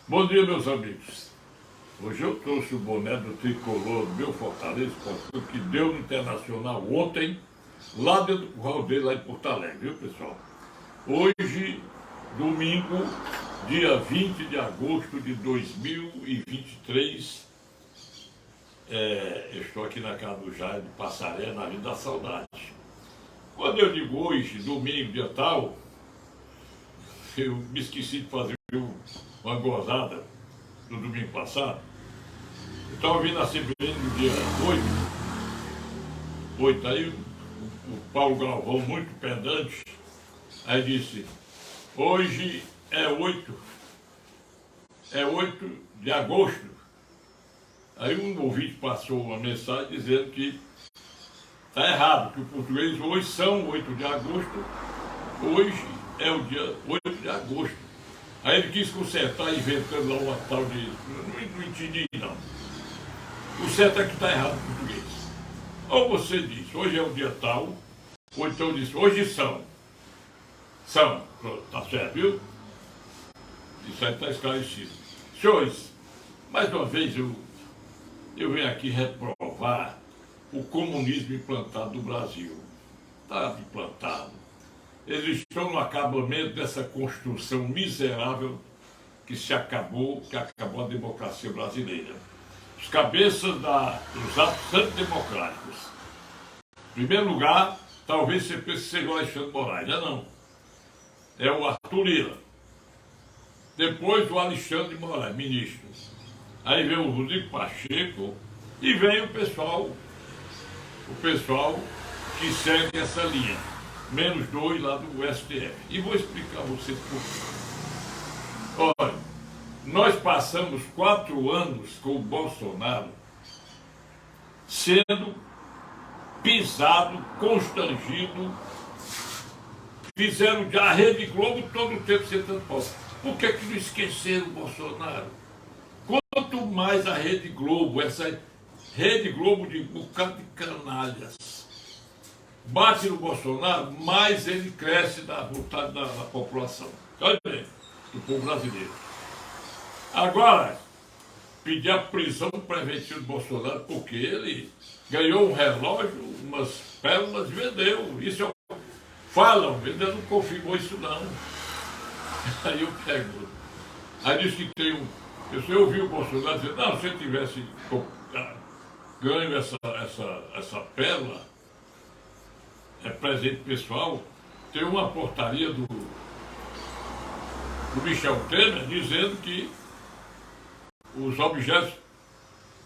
Bom dia, meus amigos. Hoje eu trouxe o boné do tricolor do meu Fortaleza, que deu no Internacional ontem, lá dentro do rodeio, lá em Porto Alegre, viu, pessoal? Hoje, domingo, dia 20 de agosto de 2023, eu estou aqui na casa do Jair de Passaré, na Vida da Saudade. Quando eu digo hoje, domingo, dia tal, eu me esqueci de fazer uma gozada no domingo passado. Eu estava vindo na CBN no dia 8, aí o Paulo Galvão, muito pedante, aí disse: hoje é 8 de agosto. Aí um ouvinte passou uma mensagem dizendo que está errado, que o português hoje são 8 de agosto, hoje é o dia 8 de agosto. Aí ele quis consertar, inventando lá uma tal de... Não entendi, não. O certo é que está errado o português. Ou você diz, hoje é o dia tal, ou então diz, hoje são. São. Pronto, tá certo, viu? Isso aí está esclarecido. Senhores, mais uma vez eu venho aqui reprovar o comunismo implantado no Brasil. Está implantado. Eles estão no acabamento dessa construção miserável que acabou a democracia brasileira. Os cabeças dos atos antidemocráticos. Em primeiro lugar, talvez você pense que seja o Alexandre Moraes, não. É o Arthur Lira. Depois o Alexandre Moraes, ministro. Aí vem o Rodrigo Pacheco e vem o pessoal que segue essa linha. Menos 2 lá do STF. E vou explicar a vocês por quê. Olha, nós passamos 4 anos com o Bolsonaro sendo pisado, constrangido. Fizeram a Rede Globo todo o tempo sentando pau. Por que não esqueceram o Bolsonaro? Quanto mais a Rede Globo, essa Rede Globo de um bocado de canalhas, bate no Bolsonaro, mais ele cresce da vontade da população. Olha bem, do povo brasileiro. Agora, pedir a prisão preventiva do Bolsonaro, porque ele ganhou um relógio, umas pérolas, vendeu. Isso falam, ele não confirmou isso não. Aí eu pego. Aí diz que tem um... Eu ouvi o Bolsonaro dizer, não, se ele tivesse ganho essa pérola, presente pessoal, tem uma portaria do Michel Temer dizendo que os objetos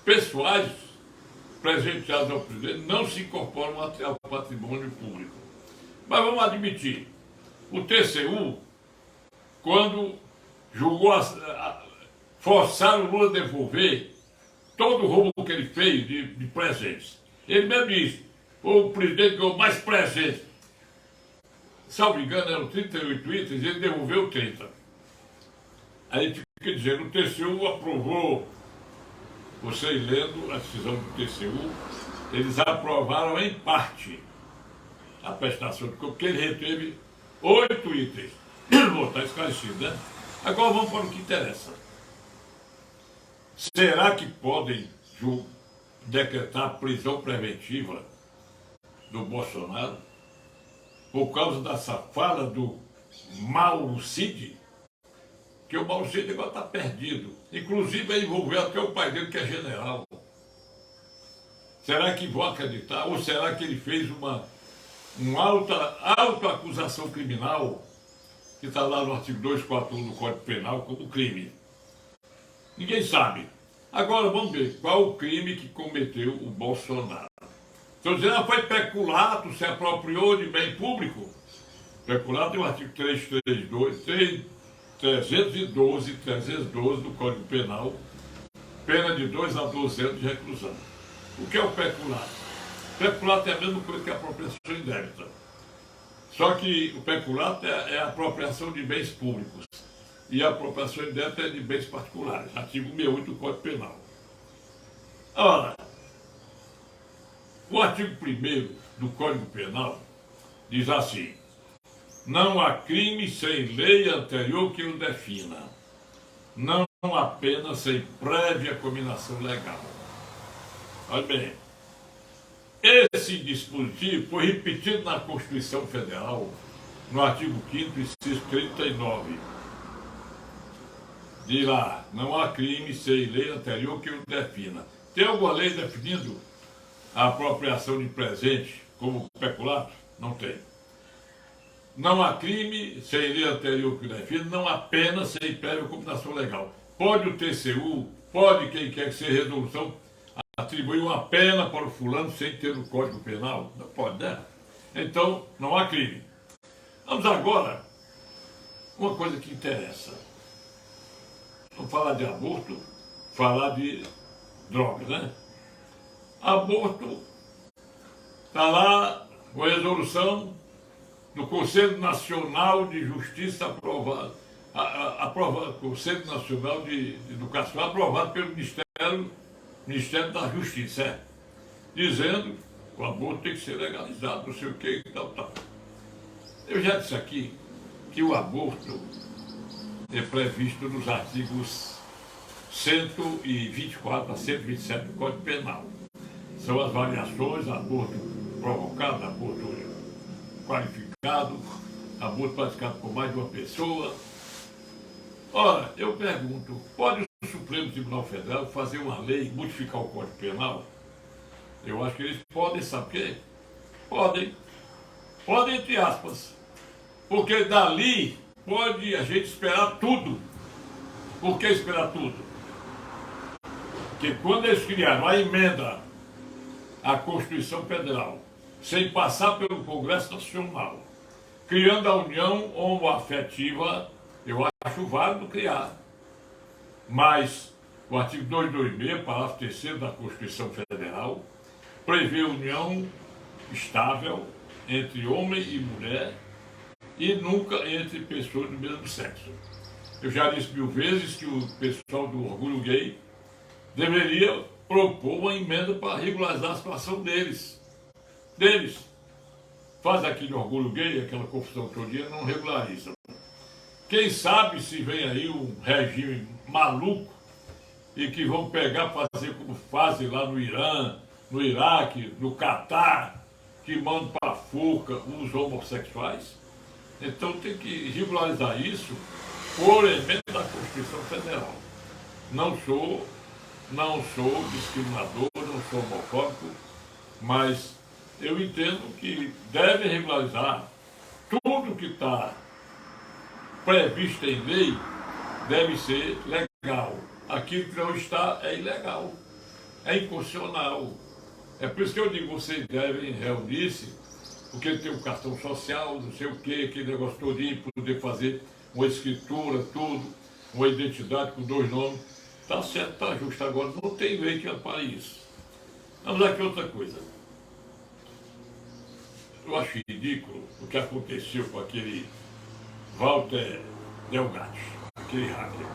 pessoais presenteados ao presidente não se incorporam ao patrimônio público. Mas vamos admitir, o TCU, quando julgou, forçaram o Lula a devolver todo o roubo que ele fez de presentes. Ele mesmo disse, o presidente ganhou mais presentes. Salvo engano, eram 38 itens, ele devolveu 30. Aí fica dizendo, o TCU aprovou, vocês lendo a decisão do TCU, eles aprovaram em parte a prestação de conta, porque ele reteve 8 itens. Está esclarecido, né? Agora vamos para o que interessa. Será que podem decretar prisão preventiva do Bolsonaro, por causa dessa fala do Mauro Cid, que o Mauro Cid agora está perdido. Inclusive ele envolveu até o pai dele, que é general. Será que vão acreditar? Ou será que ele fez uma autoacusação criminal, que está lá no artigo 241 do Código Penal, como crime? Ninguém sabe. Agora vamos ver qual o crime que cometeu o Bolsonaro. Estou dizendo, foi peculato, se apropriou de bem público. Peculato tem o artigo 312 do Código Penal, pena de 2 a 12 anos de reclusão. O que é o peculato? Peculato é a mesma coisa que a apropriação indébita. Só que o peculato é a apropriação de bens públicos. E a apropriação indébita é de bens particulares. Artigo 68 do Código Penal. Ora, o artigo 1º do Código Penal diz assim: não há crime sem lei anterior que o defina. Não apenas sem prévia combinação legal. Olha bem, esse dispositivo foi repetido na Constituição Federal, no artigo 5º, inciso 39. Diz lá, não há crime sem lei anterior que o defina. Tem alguma lei definindo a apropriação de presente como peculato? Não tem. Não há crime sem lei anterior que o defina, não há pena sem prévia combinação legal. Pode o TCU, pode quem quer que seja resolução, atribuir uma pena para o fulano sem ter no Código Penal? Não pode, né? Então, não há crime. Vamos agora, uma coisa que interessa. Vamos falar de aborto, falar de drogas, né? Aborto, está lá com a resolução do Conselho Nacional de Justiça aprovado, Conselho Nacional de Educação aprovado pelo Ministério da Justiça, dizendo que o aborto tem que ser legalizado, não sei o que, tal. Eu já disse aqui que o aborto é previsto nos artigos 124 a 127 do Código Penal. São as variações: aborto provocado, aborto qualificado, aborto praticado por mais de uma pessoa. Ora, eu pergunto, pode o Supremo Tribunal Federal fazer uma lei e modificar o Código Penal? Eu acho que eles podem, sabe o quê? Podem entre aspas, porque dali pode a gente esperar tudo. Por que esperar tudo? Porque quando eles criaram a emenda à Constituição Federal, sem passar pelo Congresso Nacional, criando a união homoafetiva, eu acho válido criar. Mas o artigo 226, parágrafo 3º da Constituição Federal, prevê união estável entre homem e mulher e nunca entre pessoas do mesmo sexo. Eu já disse 1000 vezes que o pessoal do orgulho gay deveria propor uma emenda para regularizar a situação deles. Faz aquele orgulho gay, aquela confusão todo dia, não regulariza. Quem sabe se vem aí um regime maluco e que vão pegar, fazer como fazem lá no Irã, no Iraque, no Catar, que mandam para a forca os homossexuais. Então tem que regularizar isso por emenda da Constituição Federal. Não sou discriminador, não sou homofóbico, mas eu entendo que deve regularizar tudo que está previsto em lei, deve ser legal. Aquilo que não está é ilegal, é inconstitucional. É por isso que eu digo, vocês devem reunir-se, porque tem um cartão social, não sei o quê, aquele negócio todinho, poder fazer uma escritura, tudo, uma identidade com 2 nomes. Está certo, está justo. Agora não tem lei que ampare isso. Vamos aqui outra coisa. Eu acho ridículo o que aconteceu com aquele Walter Delgatti, aquele hacker.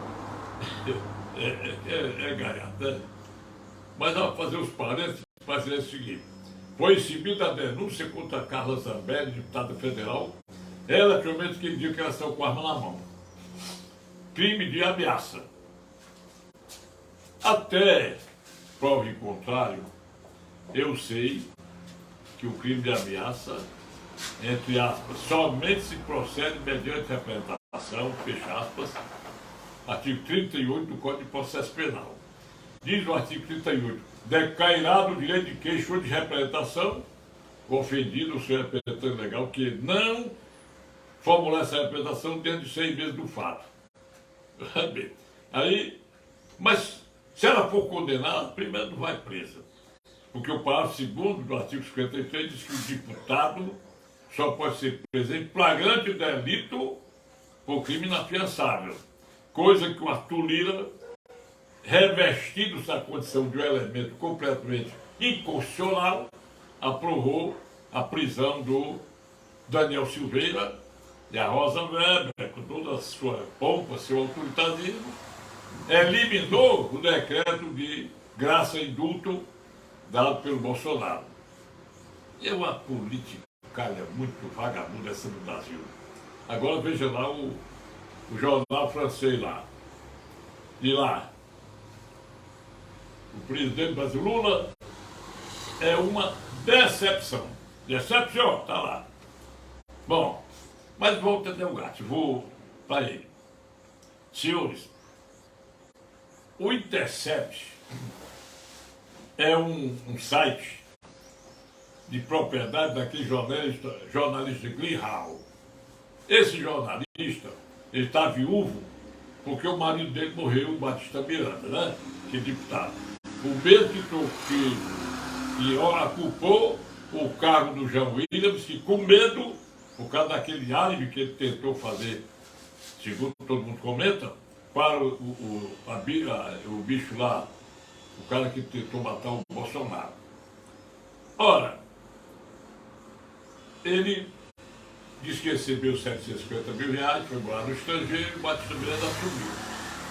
É gaiato, né? Mas ao fazer os parênteses, fazer o seguinte: foi exibida a denúncia contra a Carla Zambelli, deputada federal, relativamente que dia que ela saiu com a arma na mão. Crime de ameaça. Até prova em contrário, eu sei que o crime de ameaça, entre aspas, somente se procede mediante representação, fecha aspas, artigo 38 do Código de Processo Penal. Diz o artigo 38, decairá do direito de queixa ou de representação o ofendido ou seu representante legal que não formular essa representação dentro de 6 meses do fato. Aí, mas se ela for condenada, primeiro não vai presa. Porque o parágrafo 2º do artigo 53 diz que o deputado só pode ser preso em flagrante delito por crime inafiançável. Coisa que o Arthur Lira, revestido da condição de um elemento completamente inconstitucional, aprovou a prisão do Daniel Silveira e a Rosa Weber, com toda a sua pompa, seu autoritarismo, eliminou o decreto de graça e indulto dado pelo Bolsonaro. E é uma política, cara, muito vagabunda essa no Brasil. Agora veja lá o jornal francês lá. de lá, o presidente Brasil Lula, é uma decepção. Decepção, tá lá. Bom, mas vou entender o gato, vou para ele. Senhores, o Intercept é um site de propriedade daquele jornalista Glenn Hall. Esse jornalista, ele está viúvo porque o marido dele morreu, o Batista Miranda, né? Que é deputado. O mesmo que ocupou o cargo do Jean Williams, que com medo, por causa daquele álibi que ele tentou fazer, segundo todo mundo comenta, para o bicho lá, o cara que tentou matar o Bolsonaro. Ora, ele disse que recebeu 750 mil reais, foi morar no estrangeiro e o Batista Miranda assumiu.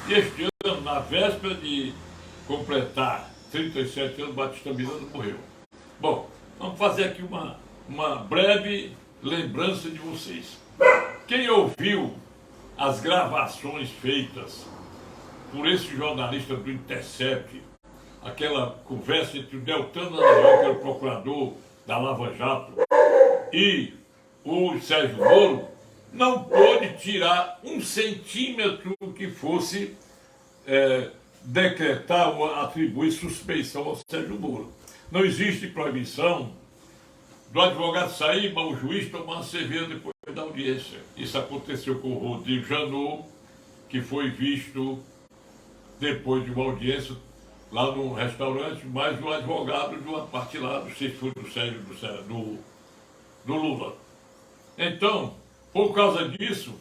E este ano, na véspera de completar 37 anos, o Batista Miranda morreu. Bom, vamos fazer aqui uma breve lembrança de vocês. Quem ouviu as gravações feitas por esse jornalista do Intercept, aquela conversa entre o Deltan Dallagnol, que era o procurador da Lava Jato, e o Sérgio Moro, não pôde tirar 1 centímetro que fosse decretar ou atribuir suspeição ao Sérgio Moro. Não existe proibição do advogado sair para o juiz tomar uma cerveja depois da audiência. Isso aconteceu com o Rodrigo Janot, que foi visto depois de uma audiência lá no restaurante, mais um advogado de uma parte lá, não sei se foi do Lula. Então, por causa disso,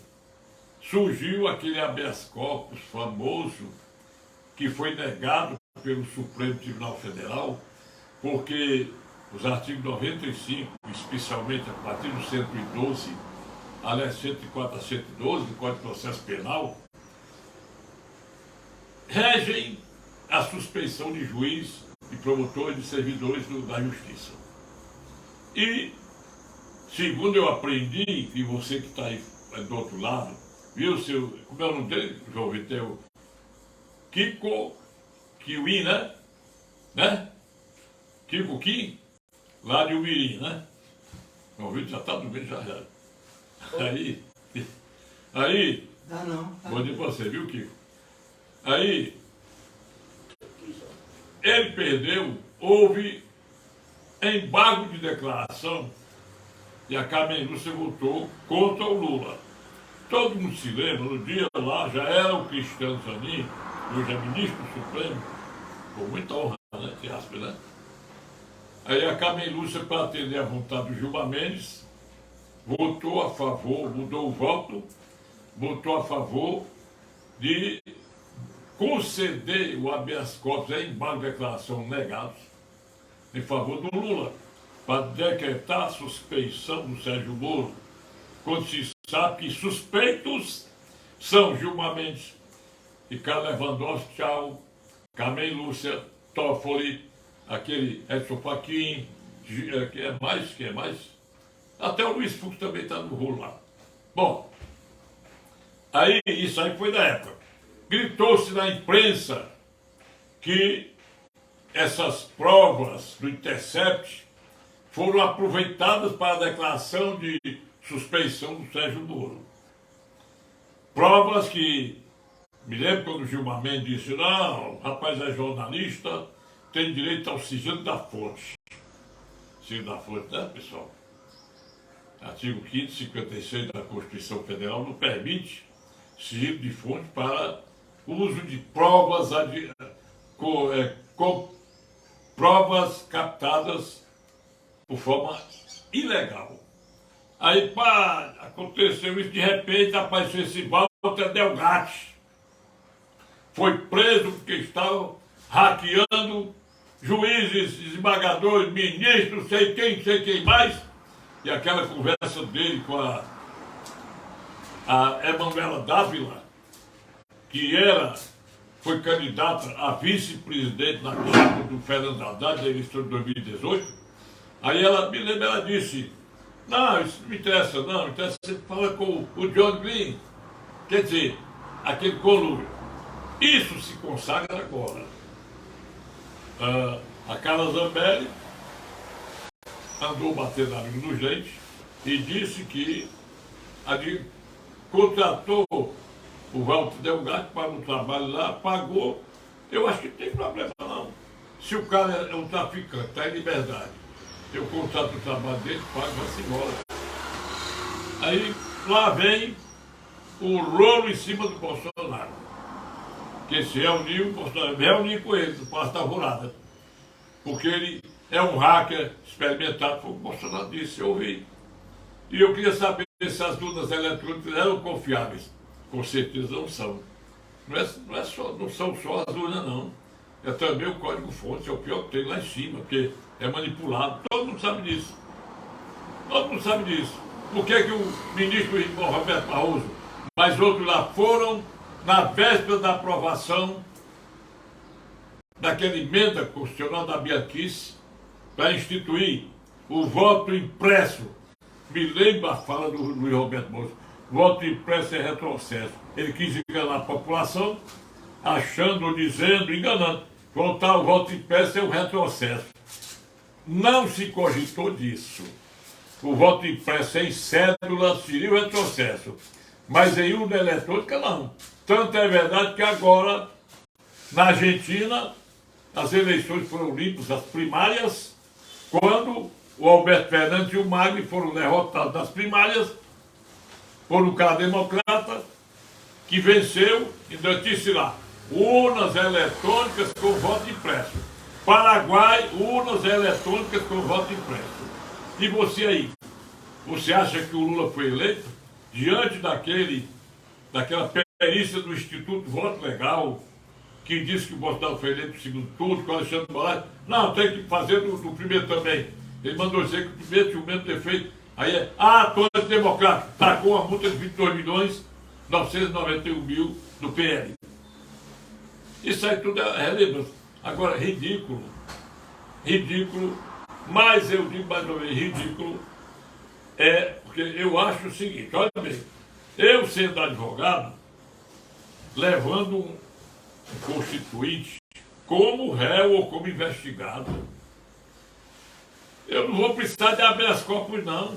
surgiu aquele habeas corpus famoso que foi negado pelo Supremo Tribunal Federal, porque os artigos 95, especialmente a partir do 112, aliás, 104 a 112 do Código de Processo Penal, regem a suspeição de juiz, de promotores, de servidores da Justiça. E, segundo eu aprendi, e você que está aí do outro lado, viu, como é o nome dele, João Vitel? Kiko Kiwi, né? Kiko Ki, lá de Umirim, né? O vídeo já está dormindo, já. Aí... Dá não. Vou dizer para você, viu, Kiko? Aí, ele perdeu, houve embargo de declaração e a Carmen Lúcia votou contra o Lula. Todo mundo se lembra, no dia lá já era o Cristiano Zanin, hoje é ministro supremo, com muita honra, né, entre aspas, né? Aí a Carmen Lúcia, para atender a vontade do Gilmar Mendes, votou a favor, mudou o voto, votou a favor de conceder o habeas corpus em embargo de declaração negados em favor do Lula, para decretar a suspeição do Sérgio Moro, quando se sabe que suspeitos são Gilmar Mendes, Ricardo Lewandowski, tchau, Carmen Lúcia, Toffoli, aquele Edson Fachin, que é mais? Até o Luiz Fux também está no rolo lá. Bom, aí isso aí foi da época. Gritou-se na imprensa que essas provas do Intercept foram aproveitadas para a declaração de suspeição do Sérgio Moro. Provas que, me lembro quando o Gilmar Mendes disse, não, o rapaz é jornalista, tem direito ao sigilo da fonte. Sigilo da fonte, né, pessoal? Artigo 5º, 56 da Constituição Federal não permite sigilo de fonte para uso de provas, provas captadas por forma ilegal. Aí, pá, aconteceu isso, de repente apareceu esse Walter Delgatti. Foi preso porque estava hackeando juízes, desembargadores, ministros, sei quem mais. E aquela conversa dele com a Emanuela Dávila, que foi candidata a vice-presidente na chapa do Fernando Haddad da eleição de 2018. Aí ela, me lembra, ela disse, não, isso não me interessa, não, me interessa você fala com o John Green, quer dizer, aquele conluio. Isso se consagra agora. A Carla Zambelli andou batendo amigo do gente e disse que contratou o Walter Delgatti para um trabalho lá, pagou. Eu acho que não tem problema não. Se o cara é um traficante, está em liberdade, eu contrato o trabalho dele, pago, vai-se embora. Aí lá vem o rolo em cima do Bolsonaro, que se reuniu, o Bolsonaro reuniu com ele, do Palácio da Alvorada, porque ele é um hacker experimentado, foi o que o Bolsonaro disse, eu ouvi. E eu queria saber se as urnas eletrônicas eram confiáveis. Com certeza não são. Não são só as urnas, não. É também o código-fonte, é o pior que tem lá em cima, porque é manipulado. Todo mundo sabe disso. Todo mundo sabe disso. Por que o ministro Roberto Barroso, mas outros lá foram na véspera da aprovação daquela emenda constitucional da Bianchice para instituir o voto impresso? Me lembra a fala do Luiz Roberto Barroso. Voto impresso é retrocesso. Ele quis enganar a população, achando, dizendo, enganando. Votar o voto impresso é um retrocesso. Não se cogitou disso. O voto impresso em cédula seria o retrocesso. Mas em urna eletrônica, não. Tanto é verdade que agora, na Argentina, as eleições foram limpas, as primárias, quando o Alberto Fernandes e o Magri foram derrotados nas primárias por um cara democrata que venceu, e disse lá, urnas eletrônicas com voto impresso. Paraguai, urnas eletrônicas com voto impresso. E você aí? Você acha que o Lula foi eleito diante daquela perícia do Instituto Voto Legal, que disse que o Bolsonaro foi eleito no segundo turno, com o Alexandre Moraes? Não, tem que fazer do primeiro também. Ele mandou dizer que o primeiro tinha o mesmo defeito. Aí todo democrático, tacou uma multa de 22.991.000 do PL. Isso aí tudo é relevância. Agora, ridículo. Ridículo. Mas eu digo mais uma vez, ridículo porque eu acho o seguinte, olha bem, eu sendo advogado, levando um constituinte como réu ou como investigado, eu não vou precisar de habeas corpus, não.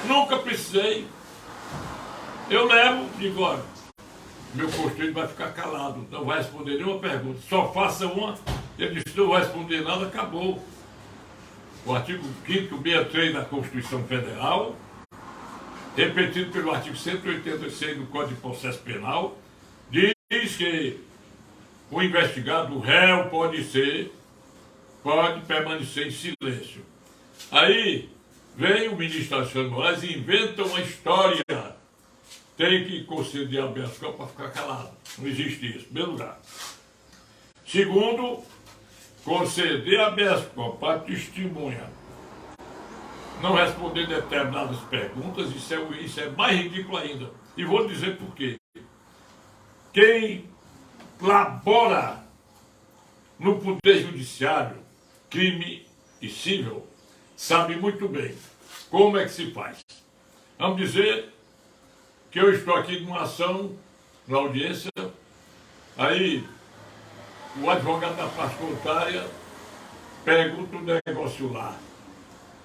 Nunca precisei. Eu levo, digo, olha, meu constituinte vai ficar calado, não vai responder nenhuma pergunta. Só faça uma, ele disse, não vai responder nada, acabou. O artigo 5º, 63 da Constituição Federal, repetido pelo artigo 186 do Código de Processo Penal, diz que o investigado, o réu, pode permanecer em silêncio. Aí vem o ministro Alexandre Moraes e inventa uma história. Tem que conceder habeas corpus para ficar calado. Não existe isso, em primeiro lugar. Segundo, conceder habeas corpus para testemunha não responder determinadas perguntas, isso é mais ridículo ainda. E vou dizer por quê. Quem labora no Poder Judiciário, crime e cível, sabe muito bem como é que se faz. Vamos dizer que eu estou aqui numa ação, na audiência, aí o advogado da parte contrária pergunta um negócio lá,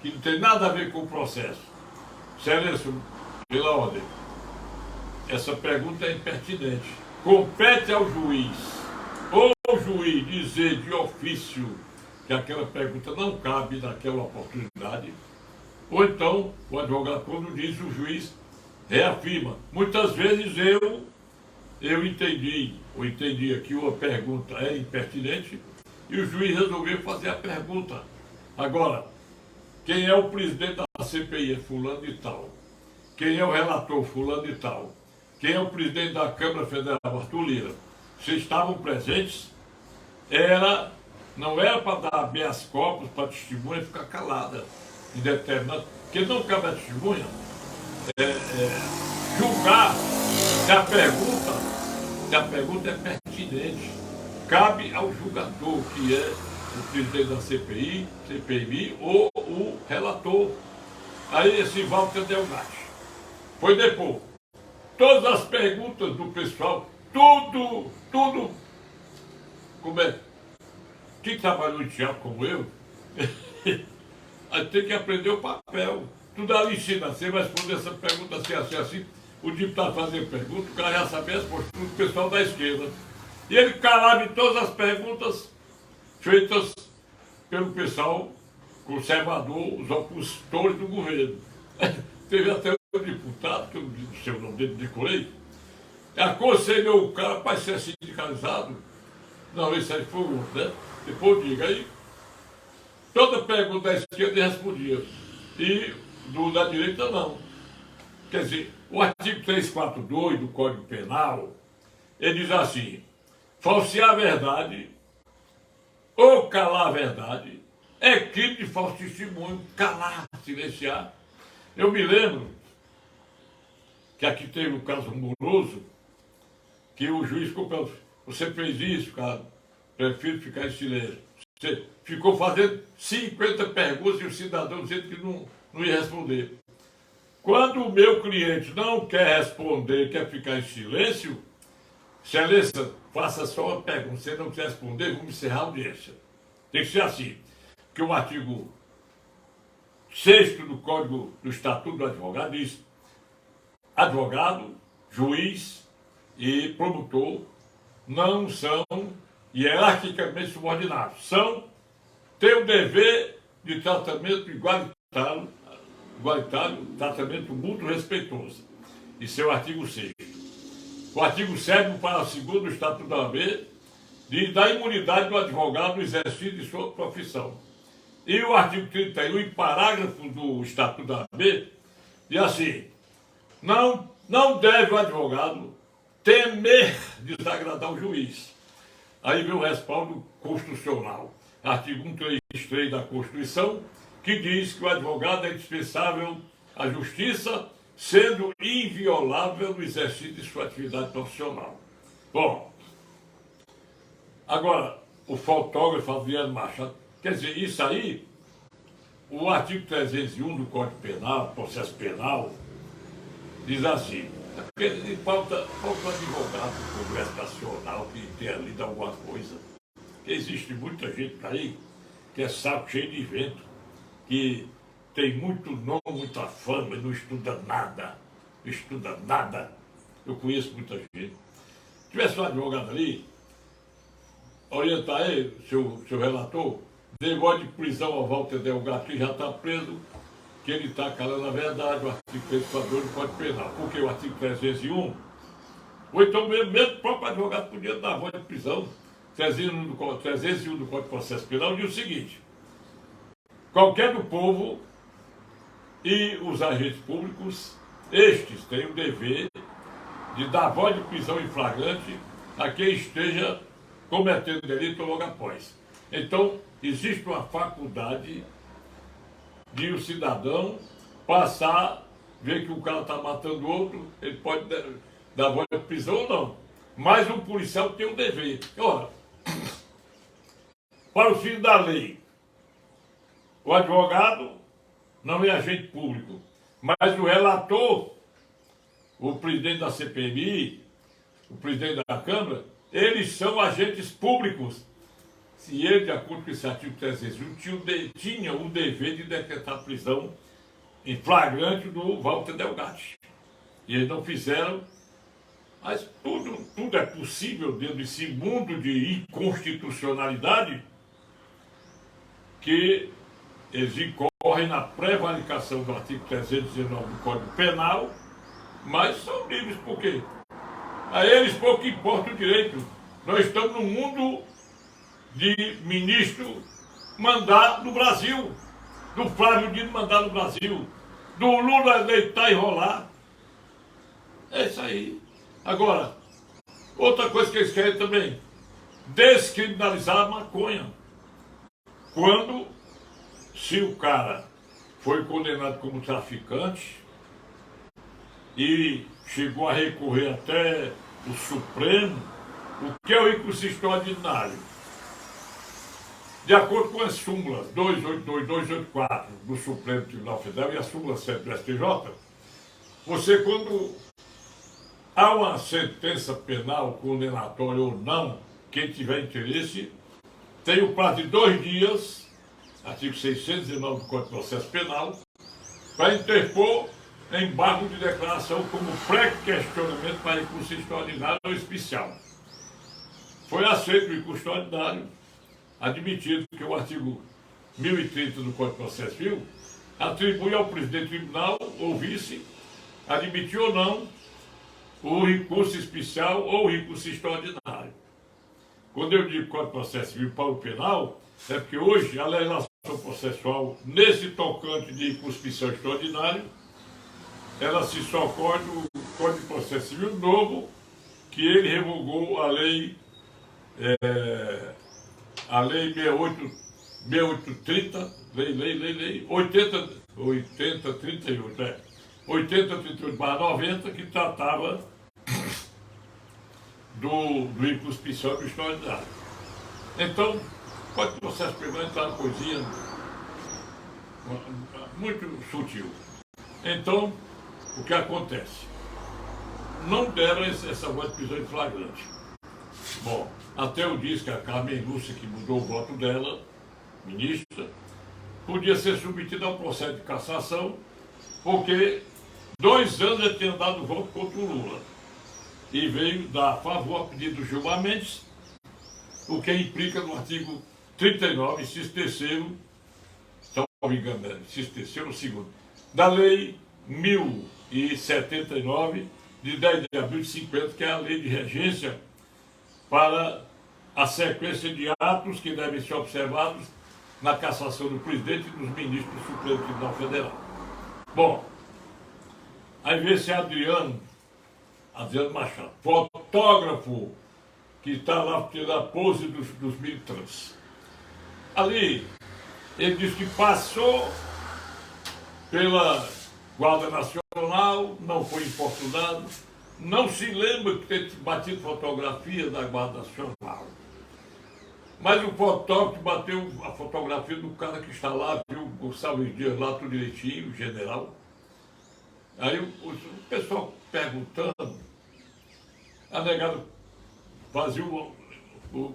que não tem nada a ver com o processo. Excelência, pela ordem, essa pergunta é impertinente. Compete ao juiz, ou o juiz dizer de ofício que aquela pergunta não cabe naquela oportunidade, ou então o advogado, quando diz, o juiz reafirma. Muitas vezes eu entendi que uma pergunta é impertinente e o juiz resolveu fazer a pergunta. Agora, quem é o presidente da CPI? É fulano de tal. Quem é o relator? Fulano de tal. Quem é o presidente da Câmara Federal? Arthur Lira. Vocês estavam presentes? Não era para dar habeas corpus para a testemunha ficar calada, indeterminado, porque não cabe a testemunha julgar se a pergunta é pertinente. Cabe ao julgador, que é o presidente da CPI ou o relator. Aí esse Walter Delgatti foi depor. Todas as perguntas do pessoal, tudo, como é? Quem trabalhou em teatro como eu, tem que aprender o papel. Tudo ali ensina, você vai responder essa pergunta assim. O deputado fazendo pergunta, o cara já sabia a resposta, o pessoal da esquerda. E ele calava em todas as perguntas feitas pelo pessoal conservador, os opositores do governo. Teve até um deputado, que eu não sei o nome dele, decorei, aconselhou o cara para ser sindicalizado. Não, esse aí foi o outro, né? Depois diga aí. Toda pergunta da esquerda ele respondia. E da direita não. Quer dizer, o artigo 342 do Código Penal, ele diz assim: falsear a verdade ou calar a verdade é crime de falso testemunho. Calar, silenciar. Eu me lembro que aqui teve um caso moroso, que o juiz ficou, você fez isso, cara, prefiro ficar em silêncio. Você ficou fazendo 50 perguntas e o cidadão dizendo que não ia responder. Quando o meu cliente não quer responder, quer ficar em silêncio, excelência, faça só uma pergunta. Se não quiser responder, vamos encerrar a audiência. Tem que ser assim, porque o artigo 6º do Código do Estatuto do Advogado diz: advogado, juiz e promotor não são hierarquicamente subordinados. Têm o dever de tratamento igualitário, tratamento mútuo respeitoso. Isso é o artigo 6º. O artigo 7º, parágrafo 2º do Estatuto da OAB diz da imunidade do advogado no exercício de sua profissão. E o artigo 31, parágrafo do Estatuto da OAB, diz assim: não deve o advogado temer desagradar o juiz. Aí vem o respaldo constitucional. Artigo 133 da Constituição, que diz que o advogado é indispensável à justiça, sendo inviolável no exercício de sua atividade profissional. Bom, agora, o fotógrafo Adriano Machado, quer dizer, isso aí, o artigo 301 do Código Penal, processo penal, diz assim: falta um advogado do Congresso Nacional que tenha lido alguma coisa. Existe muita gente aí que é saco cheio de vento, que tem muito nome, muita fama e não estuda nada. Eu conheço muita gente. Se tivesse um advogado ali, orientar ele, seu relator, dê voz de prisão ao Walter Delgado, que já está preso, que ele está calando a verdade, o artigo 342 do Código Penal. Porque o artigo 301, ou então mesmo o próprio advogado podia dar voz de prisão. 301 do Código de Processo Penal diz o seguinte: qualquer do povo e os agentes públicos, estes têm o dever de dar voz de prisão em flagrante a quem esteja cometendo delito logo após. Então, existe uma faculdade de o cidadão passar, ver que o cara está matando outro, ele pode dar voz de prisão ou não. Mas o policial tem o dever. Ora, para o fim da lei, o advogado não é agente público, mas o relator, o presidente da CPMI, o presidente da Câmara, eles são agentes públicos. Se ele, de acordo com esse artigo 301, tinha o dever de decretar a prisão em flagrante do Walter Delgado. E eles não fizeram, mas tudo é possível dentro desse mundo de inconstitucionalidade que eles incorrem na prevaricação do artigo 319 do Código Penal, mas são livres por quê? A eles pouco importa o direito. Nós estamos num mundo de ministro mandar no Brasil, do Flávio Dino mandar no Brasil, do Lula deitar e rolar. É isso aí. Agora, outra coisa que eles querem também, descriminalizar a maconha. Quando, se o cara foi condenado como traficante e chegou a recorrer até o Supremo, o que é o recurso extraordinário? De acordo com as súmulas 282 e 284 do Supremo Tribunal Federal e a súmula 7 do STJ, você, quando há uma sentença penal condenatória ou não, quem tiver interesse, tem o prazo de 2 dias, artigo 609 do Código de Processo Penal, para interpor embargo de declaração como pré-questionamento para recurso extraordinário ou especial. Foi aceito o recurso extraordinário, admitido que o artigo 1030 do Código de Processo Civil atribui ao presidente do tribunal ou vice admitir ou não o recurso especial ou o recurso extraordinário. Quando eu digo Código de Processo Civil para o penal, é porque hoje a legislação processual, nesse tocante de recurso especial extraordinário, ela se socorre do Código de Processo Civil novo, que ele revogou a lei 6830, lei 8038/90, que tratava do recurso especial e extraordinário. Então, pode processo penal entrar uma coisinha muito sutil. Então, o que acontece? Não deram essa voz de prisão em flagrante. Bom, até eu disse que a Carmen Lúcia, que mudou o voto dela, ministra, podia ser submetida a um processo de cassação, porque 2 anos ele tinha dado voto contra o Lula. E veio dar a favor a pedido do Gilmar Mendes, o que implica no artigo 39, inciso terceiro, se não me engano, inciso terceiro, segundo, da lei 1079, de 10 de abril de 50, que é a lei de regência para a sequência de atos que devem ser observados na cassação do presidente e dos ministros do Supremo Tribunal Federal. Bom, aí vê esse Adriano Machado, fotógrafo que está lá tirando a pose dos militantes. Ali, ele diz que passou pela Guarda Nacional, não foi importunado, não se lembra que ter batido fotografia da Guarda Nacional. Mas o fotógrafo bateu a fotografia do cara que está lá, viu o Gonçalves Dias lá, tudo direitinho, o general. Aí o pessoal perguntando, a negada fazia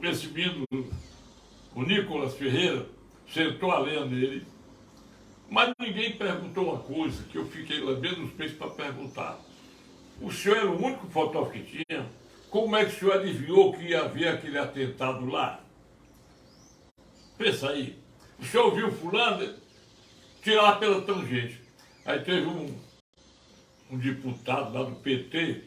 esse menino, o Nicolas Ferreira, sentou a lenha nele, mas ninguém perguntou uma coisa que eu fiquei lambendo os peitos para perguntar. O senhor era o único fotógrafo que tinha? Como é que o senhor adivinhou que ia haver aquele atentado lá? Pensa aí. O senhor viu fulano tirar pela tangente. Aí teve um deputado lá do PT,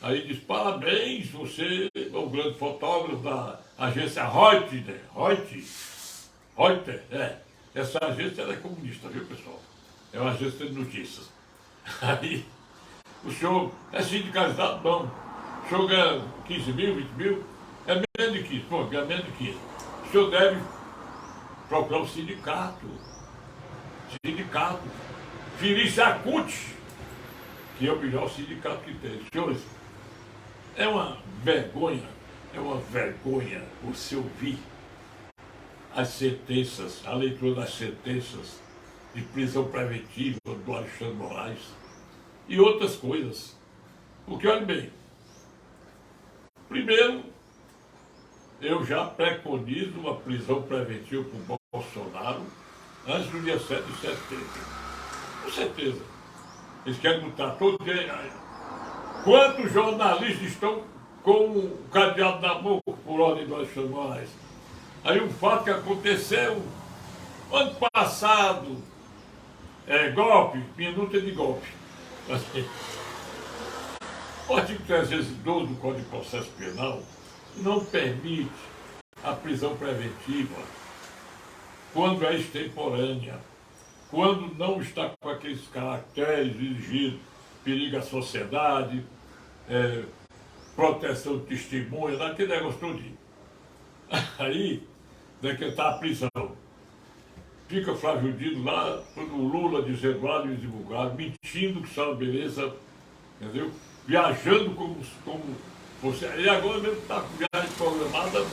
aí disse, parabéns, você é o grande fotógrafo da agência Reuters. Essa agência ela é comunista, viu, pessoal? É uma agência de notícias. Aí, o senhor é sindicalizado? Não. O senhor ganha 15 mil, 20 mil? É menos de 15. Pô, ganha menos de 15. O senhor deve procurar um sindicato. Firisacute, que é o melhor sindicato que tem. Senhores, é uma vergonha você ouvir as sentenças, a leitura das sentenças de prisão preventiva do Alexandre Moraes e outras coisas. Porque, olha bem, primeiro, eu já preconizo uma prisão preventiva para o Bolsonaro antes do dia 7 de setembro. Com certeza. Eles querem lutar todo dia. Quantos jornalistas estão com o cadeado na boca por ordem do Alexandre Moraes? Aí um fato que aconteceu ano passado, golpe, minuta de golpe. O artigo 312 do Código de Processo Penal não permite a prisão preventiva quando é extemporânea, quando não está com aqueles caracteres exigidos, perigo à sociedade, proteção de testemunha, daquele negócio todinho. Aí, decretar a prisão. Fica Flávio Dino lá, quando o Lula dizendo lá e divulgado, mentindo que só beleza, entendeu? Viajando como você. E agora mesmo está com viagem programada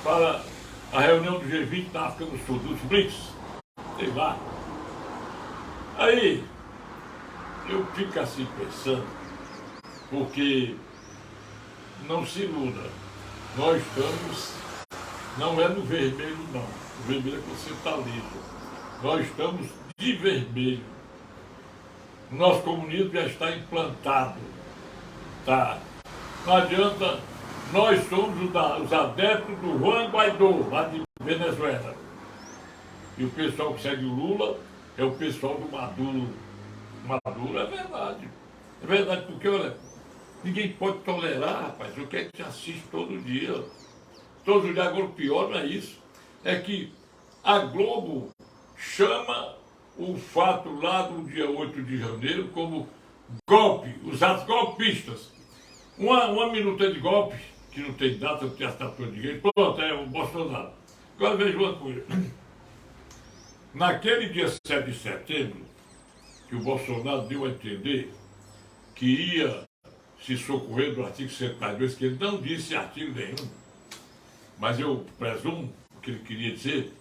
para a reunião do G20 na África do Sul, dos BRICS. Sei lá. Aí, eu fico assim pensando, porque não se iluda. Nós estamos, não é no vermelho não, o vermelho é que você está liso. Nós estamos de vermelho. O nosso comunismo já está implantado. Tá? Não adianta, nós somos os adeptos do Juan Guaidó, lá de Venezuela. E o pessoal que segue o Lula é o pessoal do Maduro. Maduro é verdade. É verdade, porque, olha, ninguém pode tolerar, rapaz, o que a gente assiste todo dia. Todo dia. Agora o pior não é isso. É que a Globo chama o fato lá do dia 8 de janeiro como golpe, os atos golpistas. Uma minuta de golpe, que não tem data, não tem assinatura de ninguém, pronto, é o Bolsonaro. Agora veja uma coisa. Naquele dia 7 de setembro, que o Bolsonaro deu a entender que ia se socorrer do artigo 142, que ele não disse artigo nenhum, mas eu presumo o que ele queria dizer.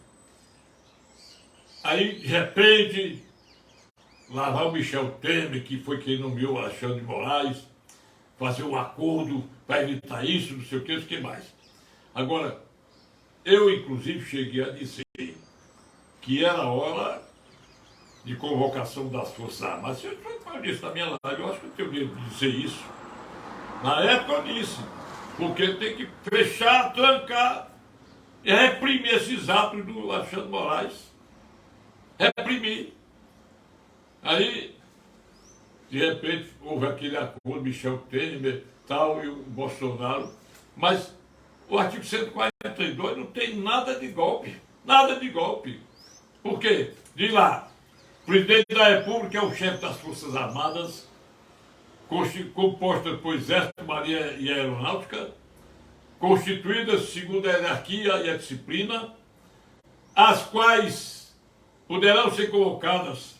Aí, de repente, lá vai o Michel Temer, que foi quem nomeou Alexandre de Moraes, fazer um acordo para evitar isso, não sei o que mais. Agora, eu inclusive cheguei a dizer que era hora de convocação das Forças Armadas. Eu disse na minha live, eu acho que eu tenho medo de dizer isso. Na época eu disse, porque tem que fechar, trancar e reprimir esses atos do Alexandre de Moraes. Reprimir. Aí, de repente, houve aquele acordo, Michel Temer, tal, e o Bolsonaro. Mas o artigo 142 não tem nada de golpe. Nada de golpe. Por quê? De lá, o presidente da República é o chefe das Forças Armadas, composta por Exército, Marinha e Aeronáutica, constituídas segundo a hierarquia e a disciplina, as quais poderão ser convocadas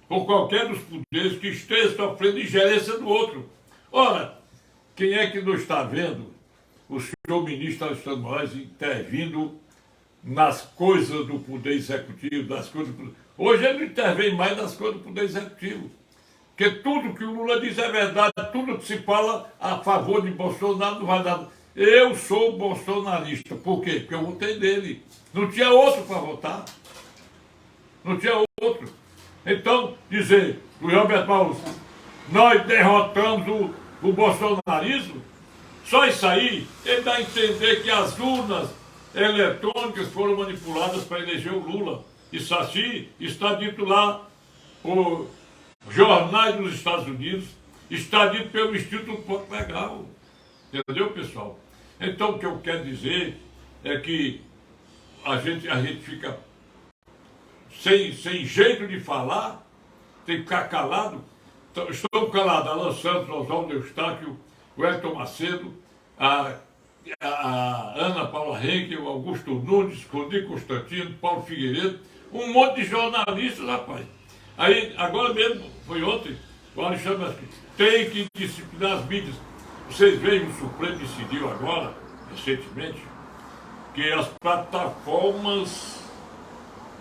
por qualquer dos poderes que esteja sofrendo ingerência do outro. Ora, quem é que não está vendo o senhor ministro Alexandre de Moraes intervindo nas coisas do poder executivo, das coisas do... Hoje ele não intervém mais nas coisas do poder executivo. Porque tudo que o Lula diz é verdade, tudo que se fala a favor de Bolsonaro não vai dar. Eu sou bolsonarista. Por quê? Porque eu votei nele. Não tinha outro para votar. Não tinha outro. Então, dizer, o Roberto Paulo, nós derrotamos o bolsonarismo, só isso aí, ele dá a entender que as urnas eletrônicas foram manipuladas para eleger o Lula. Isso assim está dito lá por jornais dos Estados Unidos, está dito pelo Instituto Porto Legal. Entendeu, pessoal? Então, o que eu quero dizer é que a gente fica sem jeito de falar, tem que ficar calado. Estão calados Alan Santos, Oswaldo Eustáquio, o Elton Macedo, a Ana Paula Henke, o Augusto Nunes, Rodrigo Constantino, Paulo Figueiredo, um monte de jornalistas, rapaz. Aí, agora mesmo, foi ontem, o Alexandre tem que disciplinar as mídias. Vocês veem, o Supremo decidiu agora, recentemente, que as plataformas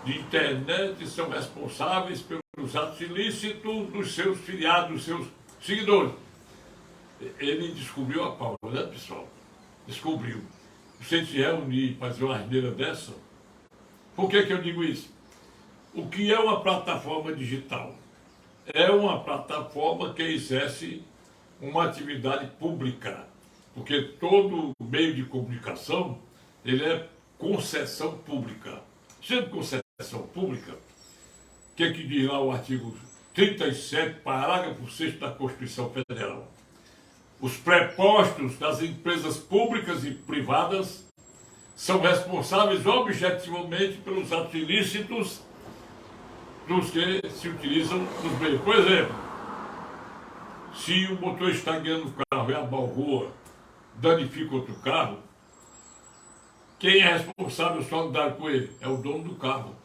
de internet são responsáveis pelos atos ilícitos dos seus filiados, dos seus seguidores. Ele descobriu a pau, né, pessoal? Descobriu. Você se reunir para fazer uma asneira dessa? Por que eu digo isso? O que é uma plataforma digital? É uma plataforma que exerce uma atividade pública, porque todo meio de comunicação, ele é concessão pública. Sendo concessão pública, o que diz lá o artigo 37, parágrafo 6º da Constituição Federal? Os prepostos das empresas públicas e privadas são responsáveis objetivamente pelos atos ilícitos dos que se utilizam nos meios. Por exemplo, se o motorista está guiando o carro e a balroa danifica outro carro, quem é responsável solidário com ele? É o dono do carro.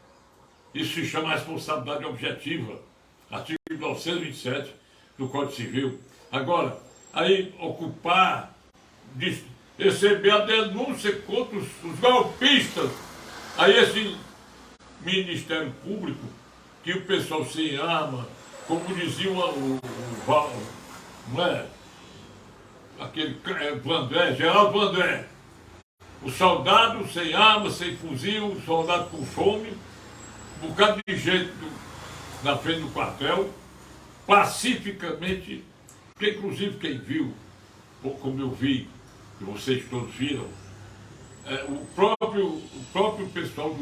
Isso se chama responsabilidade objetiva. Artigo 927 do Código Civil. Agora, aí ocupar, receber a denúncia contra os golpistas. Aí esse Ministério Público, que o pessoal sem arma, como dizia não é? aquele Vandré, Geraldo Vandré, o soldado sem arma, sem fuzil, o soldado com fome, um bocado de gente na frente do quartel, pacificamente, porque inclusive quem viu, como eu vi, que vocês todos viram, o próprio pessoal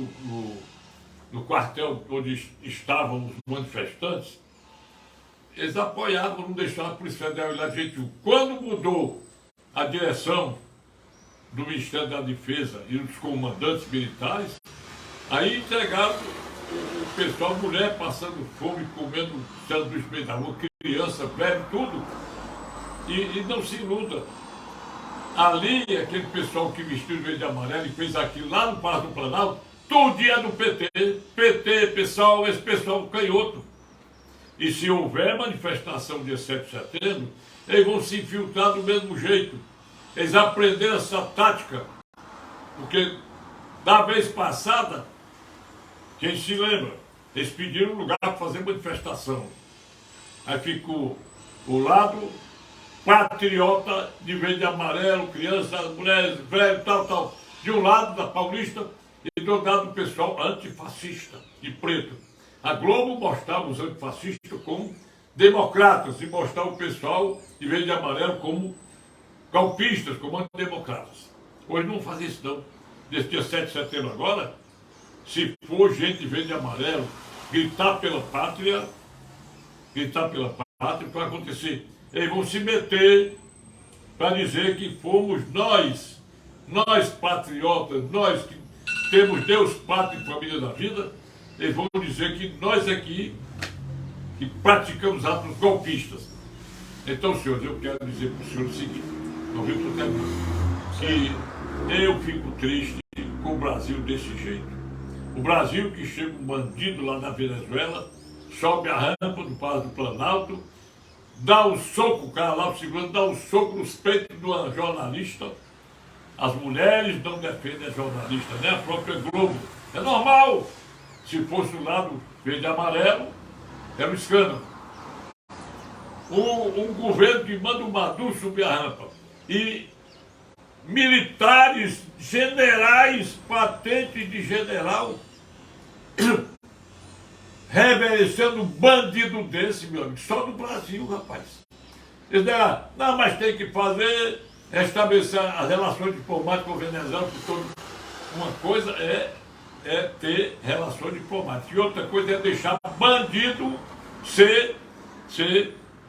no quartel onde estavam os manifestantes, eles apoiavam, não deixavam a Polícia Federal ir lá de jeito nenhum. Quando mudou a direção do Ministério da Defesa e dos comandantes militares, aí entregaram o pessoal, mulher passando fome, comendo sanduíche no meio da rua, criança, velho, tudo, e não se iluda. Ali, aquele pessoal que vestiu de verde e amarelo e fez aquilo lá no Palácio do Planalto, todo dia do PT, pessoal, esse pessoal canhoto. E se houver manifestação dia 7 de setembro, eles vão se infiltrar do mesmo jeito. Eles aprenderam essa tática, porque da vez passada, quem se lembra, eles pediram lugar para fazer manifestação. Aí ficou o lado patriota de verde e amarelo, crianças, mulheres, velhos, tal, de um lado da Paulista e do outro lado do pessoal antifascista, de preto. A Globo mostrava os antifascistas como democratas e mostrava o pessoal de verde e amarelo como golpistas, como antidemocratas. Hoje não faz isso não. Desse dia 7 de setembro agora, se for gente de verde e amarelo gritar pela pátria, o que vai acontecer? Eles vão se meter para dizer que fomos nós patriotas, nós que temos Deus, pátria e família da vida, eles vão dizer que nós aqui que praticamos atos golpistas. Então, senhores, eu quero dizer para o senhor o seguinte, não viu que eu quero dizer, que eu fico triste com o Brasil desse jeito. O Brasil que chega um bandido lá na Venezuela, sobe a rampa do Palácio do Planalto, dá um soco, o cara lá, o segundo, dá um soco nos peitos de uma jornalista. As mulheres não defendem a jornalista, nem a própria Globo. É normal. Se fosse do lado verde e amarelo, era um escândalo. Um governo que manda o Maduro subir a rampa. E militares, generais, patente de general, reverenciando um bandido desse, meu amigo, só no Brasil, rapaz. Eles disseram, não, mas tem que fazer, restabelecer as relações diplomáticas com a Venezuela, porque uma coisa é ter relações diplomáticas, e outra coisa é deixar bandido ser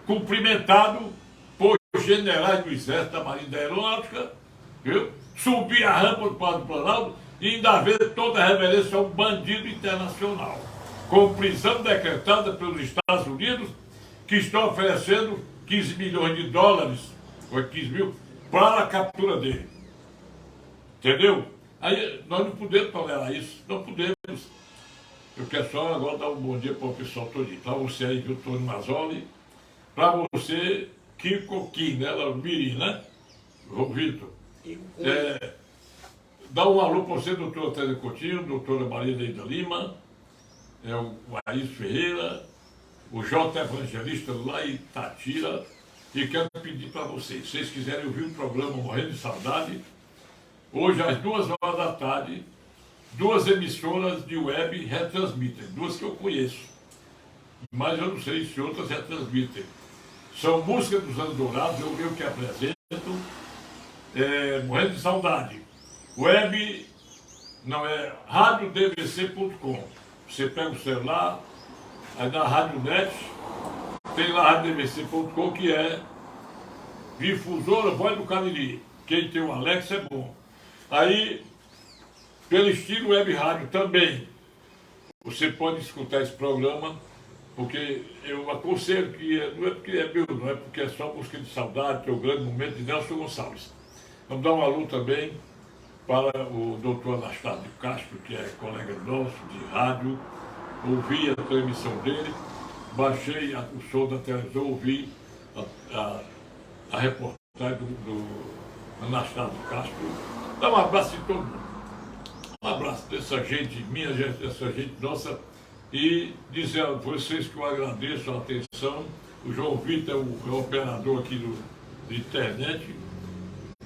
cumprimentado por generais do Exército, da Marinha, da Aeronáutica, viu? Subir a rampa do Palácio do Planalto e ainda ver toda a reverência a um bandido internacional, com prisão decretada pelos Estados Unidos, que estão oferecendo 15 milhões de dólares, ou 15 mil, para a captura dele. Entendeu? Aí nós não podemos tolerar isso, não podemos. Eu quero só agora dar um bom dia para o pessoal todinho. Para você aí, viu, Tony Mazzoli, para você, Kiko Kim, né, Mirim, né? Vitor. Dá um alô para você, doutora Tânia Coutinho, doutora Maria Neida Lima, o Aís Ferreira, o J. Evangelista lá em Itatira, e quero pedir para vocês, se vocês quiserem ouvir o programa Morrendo de Saudade, hoje às 2h da tarde, 2 emissoras de web retransmitem, 2 que eu conheço, mas eu não sei se outras retransmitem. São Música dos Anos Dourados, eu que apresento, Morrendo de Saudade. Web, não é radiodvc.com. Você pega o celular, aí na Radionet, tem lá radiodvc.com, que é difusora Voz do Cariri. Quem tem o Alexa é bom. Aí, pelo estilo web rádio também, você pode escutar esse programa, porque eu aconselho que, não é porque é meu, não é porque é só Música de Saudade, que é o grande momento de Nelson Gonçalves. Vamos dar um alô também para o doutor Anastácio Castro, que é colega nosso de rádio. Ouvi a transmissão dele, baixei o som da televisão, ouvi a reportagem do Anastácio Castro. Dá um abraço de todo mundo. Um abraço dessa gente minha, dessa gente nossa. E dizer a vocês que eu agradeço a atenção. O João Vitor é o operador aqui de internet.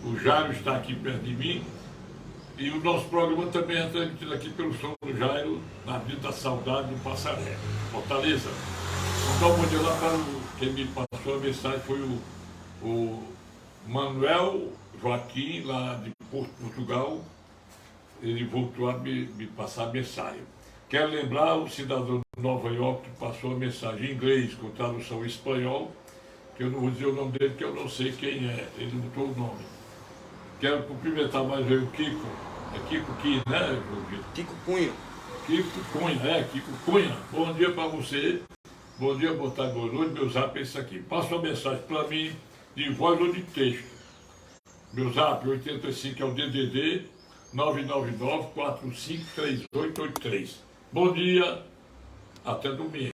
O Jairo está aqui perto de mim. E o nosso programa também é transmitido aqui pelo Som do Jairo, na Avenida Saudade do Passaré, Fortaleza. Vamos dar um bom dia lá para quem me passou a mensagem, foi o Manuel Joaquim, lá de Portugal. Ele voltou a me passar a mensagem. Quero lembrar o cidadão de Nova York que passou a mensagem em inglês, com tradução em espanhol, que eu não vou dizer o nome dele, que eu não sei quem é, ele botou o nome. Quero cumprimentar mais o Kiko. É Kiko Ki, né, João? Kiko Cunha. Kiko Cunha, Kiko Cunha. Bom dia para você. Bom dia, boa tarde, boa noite. Meu zap é esse aqui. Passa uma mensagem para mim de voz ou de texto. Meu zap 85 é o DDD 999-453883. Bom dia, até domingo.